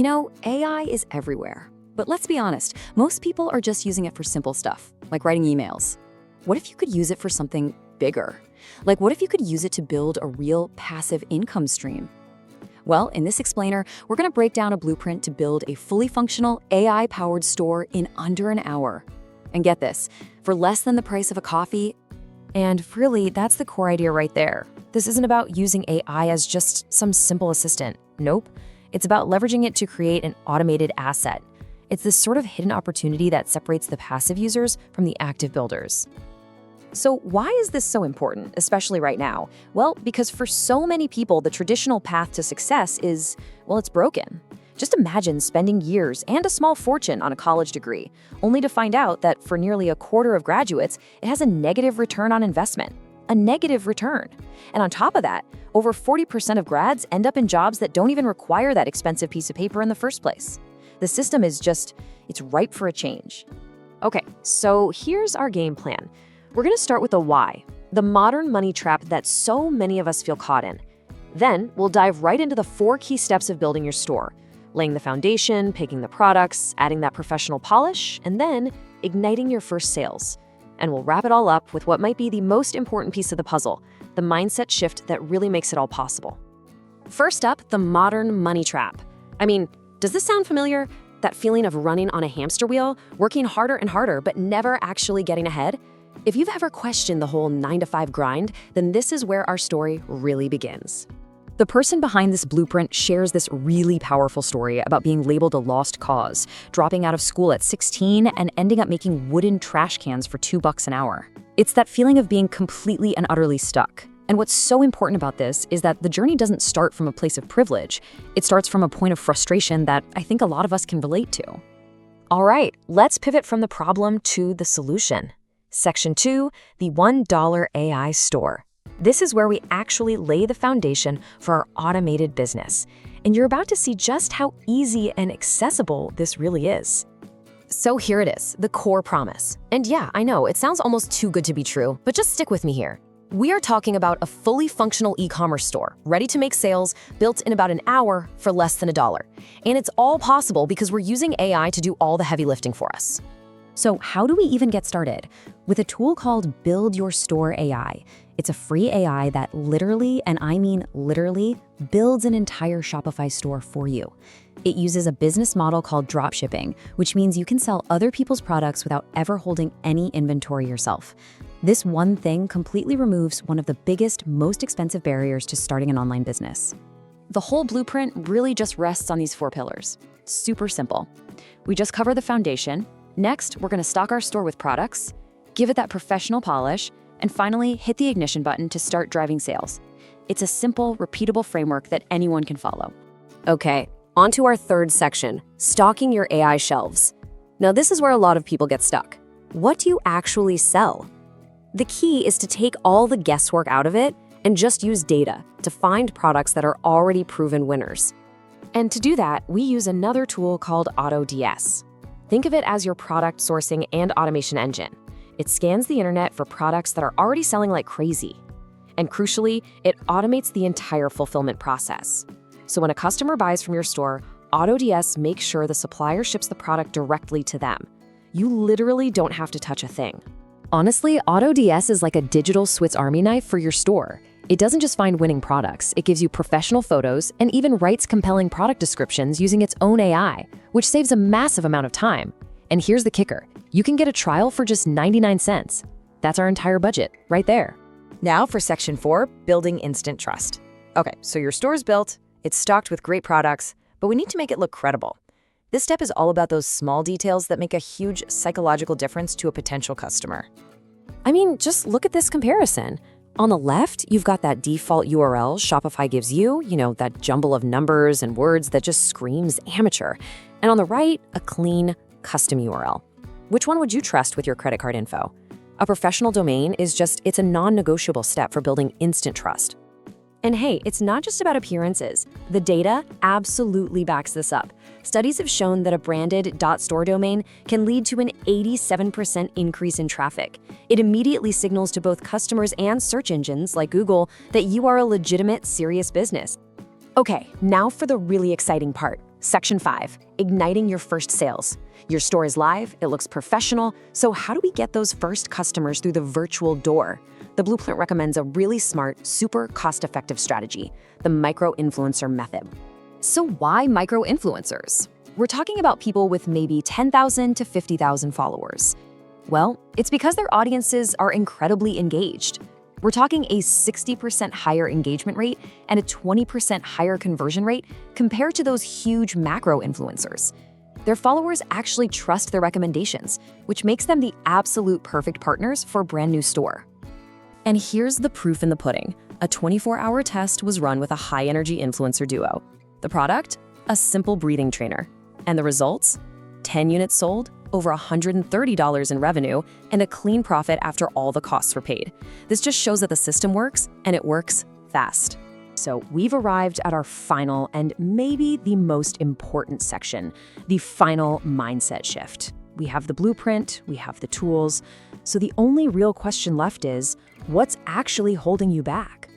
AI is everywhere. But let's be honest, most people are just using it for simple stuff, like writing emails. What if you could use it for something bigger? Like, what if you could use it to build a real passive income stream? Well, in this explainer, we're going to break down a blueprint to build a fully functional AI-powered store in under an hour. And get this, for less than the price of a coffee. And really, that's the core idea right there. This isn't about using AI as just some simple assistant. Nope. It's about leveraging it to create an automated asset. It's this sort of hidden opportunity that separates the passive users from the active builders. So why is this so important, especially right now? Well, because for so many people, the traditional path to success is, it's broken. Just imagine spending years and a small fortune on a college degree, only to find out that for nearly a quarter of graduates, it has a negative return on investment. A negative return. And on top of that, over 40% of grads end up in jobs that don't even require that expensive piece of paper in the first place. The system is it's ripe for a change. Okay, so here's our game plan. We're going to start with the why, the modern money trap that so many of us feel caught in. Then we'll dive right into the 4 key steps of building your store, laying the foundation, picking the products, adding that professional polish, and then igniting your first sales. And we'll wrap it all up with what might be the most important piece of the puzzle, the mindset shift that really makes it all possible. First up, the modern money trap. I mean, does this sound familiar? That feeling of running on a hamster wheel, working harder and harder, but never actually getting ahead? If you've ever questioned the whole 9-to-5 grind, then this is where our story really begins. The person behind this blueprint shares this really powerful story about being labeled a lost cause, dropping out of school at 16 and ending up making wooden trash cans for $2 an hour. It's that feeling of being completely and utterly stuck. And what's so important about this is that the journey doesn't start from a place of privilege. It starts from a point of frustration that I think a lot of us can relate to. All right, let's pivot from the problem to the solution. Section 2, the $1 AI store. This is where we actually lay the foundation for our automated business. And you're about to see just how easy and accessible this really is. So here it is, the core promise. And yeah, I know, it sounds almost too good to be true, but just stick with me here. We are talking about a fully functional e-commerce store, ready to make sales, built in about an hour for less than $1. And it's all possible because we're using AI to do all the heavy lifting for us. So how do we even get started? With a tool called Build Your Store AI. It's a free AI that literally, and I mean literally, builds an entire Shopify store for you. It uses a business model called dropshipping, which means you can sell other people's products without ever holding any inventory yourself. This one thing completely removes one of the biggest, most expensive barriers to starting an online business. The whole blueprint really just rests on these 4 pillars. Super simple. We just cover the foundation. Next, we're going to stock our store with products, give it that professional polish, and finally hit the ignition button to start driving sales. It's a simple, repeatable framework that anyone can follow. Okay, on to our third section, stocking your AI shelves. Now this is where a lot of people get stuck. What do you actually sell? The key is to take all the guesswork out of it and just use data to find products that are already proven winners. And to do that, we use another tool called AutoDS. Think of it as your product sourcing and automation engine. It scans the internet for products that are already selling like crazy. And crucially, it automates the entire fulfillment process. So when a customer buys from your store, AutoDS makes sure the supplier ships the product directly to them. You literally don't have to touch a thing. Honestly, AutoDS is like a digital Swiss Army knife for your store. It doesn't just find winning products, it gives you professional photos and even writes compelling product descriptions using its own AI, which saves a massive amount of time. And here's the kicker. You can get a trial for just 99 cents. That's our entire budget, right there. Now for section 4, building instant trust. Okay, so your store's built, it's stocked with great products, but we need to make it look credible. This step is all about those small details that make a huge psychological difference to a potential customer. I mean, just look at this comparison. On the left, you've got that default URL Shopify gives you, that jumble of numbers and words that just screams amateur. And on the right, a clean, custom URL. Which one would you trust with your credit card info? A professional domain it's a non-negotiable step for building instant trust. And hey, it's not just about appearances. The data absolutely backs this up. Studies have shown that a branded .store domain can lead to an 87% increase in traffic. It immediately signals to both customers and search engines like Google that you are a legitimate, serious business. Okay, now for the really exciting part, Section 5, igniting your first sales. Your store is live, it looks professional, so how do we get those first customers through the virtual door? The blueprint recommends a really smart, super cost-effective strategy, the micro-influencer method. So why micro-influencers? We're talking about people with maybe 10,000 to 50,000 followers. Well, it's because their audiences are incredibly engaged. We're talking a 60% higher engagement rate and a 20% higher conversion rate compared to those huge macro influencers. Their followers actually trust their recommendations, which makes them the absolute perfect partners for a brand new store. And here's the proof in the pudding. A 24-hour test was run with a high-energy influencer duo. The product? A simple breathing trainer. And the results? 10 units sold, over $130 in revenue, and a clean profit after all the costs were paid. This just shows that the system works, and it works fast. So we've arrived at our final and maybe the most important section, the final mindset shift. We have the blueprint, we have the tools, so the only real question left is, what's actually holding you back?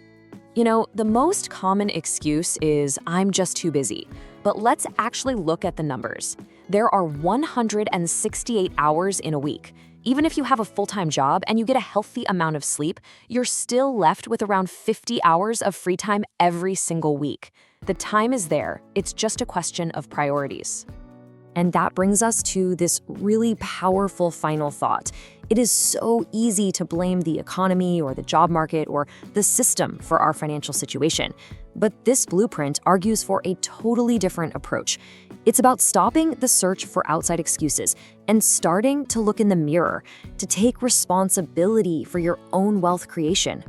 You know, the most common excuse is, I'm just too busy. But let's actually look at the numbers. There are 168 hours in a week. Even if you have a full-time job and you get a healthy amount of sleep, you're still left with around 50 hours of free time every single week. The time is there. It's just a question of priorities. And that brings us to this really powerful final thought. It is so easy to blame the economy or the job market or the system for our financial situation. But this blueprint argues for a totally different approach. It's about stopping the search for outside excuses and starting to look in the mirror, to take responsibility for your own wealth creation.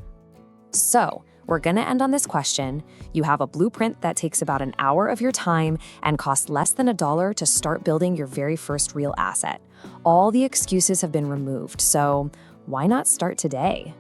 So, we're gonna end on this question. You have a blueprint that takes about an hour of your time and costs less than $1 to start building your very first real asset. All the excuses have been removed, so why not start today?